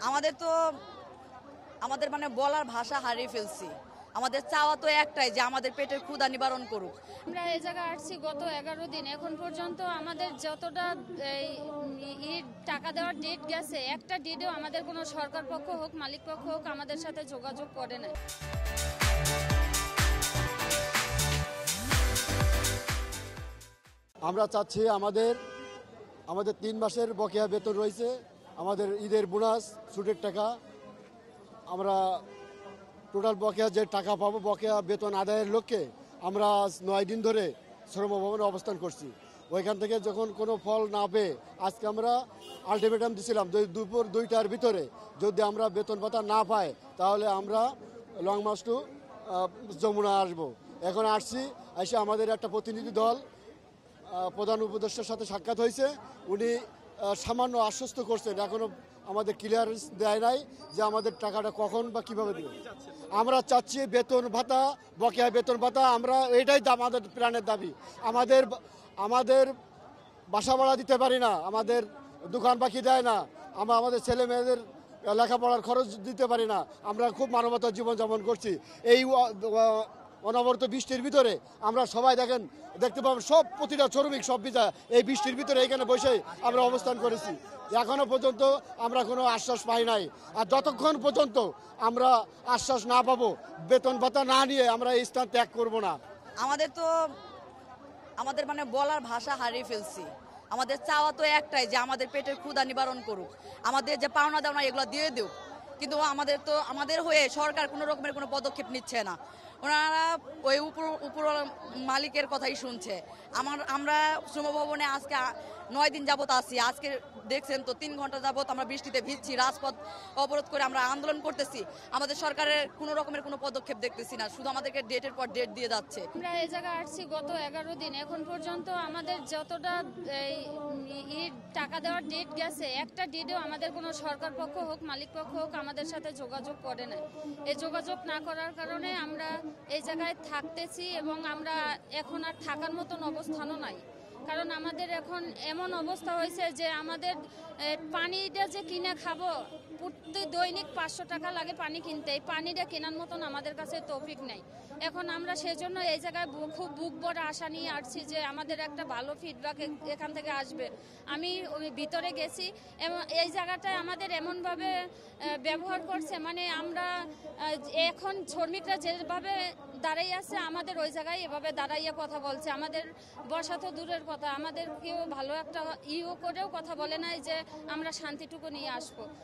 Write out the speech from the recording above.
আমাদের তো আমাদের বলার ভাষা হারিয়ে ফেলছি। আমাদের চাওয়া তো একটাই যে আমাদের পেটের ক্ষুধা নিবারণ করুক। আমরা এই জায়গায় আসছি গত 11 দিন, এখন পর্যন্ত আমাদের যতটা টাকা দেওয়ার ডেট গেছে, একটা ডেটেও আমাদের কোনো সরকার পক্ষ হোক মালিক পক্ষ হোক আমাদের সাথে যোগাযোগ করে নাই। আমরা চাচ্ছি আমাদের 3 মাসের বকেয়া বেতন রয়েছে, আমাদের ঈদের বোনাস, ছুটির টাকা, আমরা টোটাল বকেয়া যে টাকা পাবো বকেয়া বেতন আদায়ের লক্ষ্যে আমরা 9 দিন ধরে শ্রম ভবনে অবস্থান করছি। ওইখান থেকে যখন কোনো ফল না পেয়ে আজকে আমরা আলটিমেটাম দিছিলাম দুপুর 2টার ভিতরে যদি আমরা বেতন ভাতা না পাই তাহলে আমরা লং মার্চ টু যমুনা আসবো। এখন আসছি, এসে আমাদের একটা প্রতিনিধি দল প্রধান উপদেষ্টার সাথে সাক্ষাৎ হয়েছে। উনি সামান্য আশ্বস্ত করছেন, এখনও আমাদের ক্লিয়ারেন্স দেয় নাই যে আমাদের টাকাটা কখন বা কীভাবে দেবে। আমরা চাচ্ছি বেতন ভাতা, বকেয়া বেতন ভাতা, আমরা এটাই আমাদের প্রাণের দাবি। আমাদের বাসা ভাড়া দিতে পারি না, আমাদের দোকান বাকি দেয় না, আমরা আমাদের ছেলে মেয়েদের লেখাপড়ার খরচ দিতে পারি না, আমরা খুব মানবতার জীবনযাপন করছি। এই অনবরত বৃষ্টির ভিতরে আমরা সবাই দেখতে পাবেন সব প্রতিটা শ্রমিক সব বিজা এই বৃষ্টির ভিতরে এখানে বসে আমরা অবস্থান করেছি। এখনো পর্যন্ত আমরা কোনো আশ্বাস পাই নাই, আর যতক্ষণ পর্যন্ত আমরা আশ্বাস না পাবো বেতন ভাতা না নিয়ে আমরা এই স্থান ত্যাগ করব না। আমাদের বলার ভাষা হারিয়ে ফেলছি। আমাদের চাওয়া তো একটাই যে আমাদের পেটের ক্ষুধা নিবারণ করুক, আমাদের যে পাওনা দাওনা এগুলো দিয়ে দেউক। কিন্তু আমাদের হয়ে সরকার কোনো রকমের কোনো পদক্ষেপ নিচ্ছে না। ওনারা ওই উপর মালিকের কথাই শুনছে। আমরা শ্রম ভবনে আজকে 9 দিন যাবত আছি। আজকে দেখছেন তো 3 ঘন্টা যাবত আমরা বৃষ্টিতে ভিজছি, রাজপথ অবরোধ করে আমরা আন্দোলন করতেছি। আমাদের সরকারের কোনো রকমের কোনো পদক্ষেপ দেখতেছি না, শুধু আমাদেরকে ডেটের পর ডেট দিয়ে যাচ্ছে। আমরা এই জায়গায় আসছি গত 11 দিন, এখন পর্যন্ত আমাদের যতটা টাকা দেওয়ার ডেট গেছে, একটা ডেটেও আমাদের কোনো সরকার পক্ষ হোক মালিক পক্ষ হোক আমাদের সাথে যোগাযোগ করে নাই। এই যোগাযোগ না করার কারণে আমরা এই জায়গায় থাকতেছি এবং আমরা এখন আর থাকার মতন অবস্থানও নাই। কারণ আমাদের এখন এমন অবস্থা হয়েছে যে আমাদের পানিটা যে কিনে খাবো, প্রতি দৈনিক 500 টাকা লাগে পানি কিনতে। এই পানিটা কেনার মতন আমাদের কাছে তৌফিক নেই। এখন আমরা সেজন্য এই জায়গায় খুব বুক ভরা আশা নিয়ে আসছি যে আমাদের একটা ভালো ফিডব্যাক এখান থেকে আসবে। আমি ভিতরে গেছি এবং এই জায়গাটায় আমাদের এমনভাবে ব্যবহার করছে, আমরা এখন শ্রমিকরা যেভাবে দাঁড়াই আছে আমাদের ওই জায়গায় এভাবে দাঁড়াইয়ে কথা বলছে। আমাদের বসা তো দূরের কথা, আমাদের কেউ ভালো একটা করেও কথা বলে নাই যে আমরা শান্তিটুকু নিয়ে আসবো।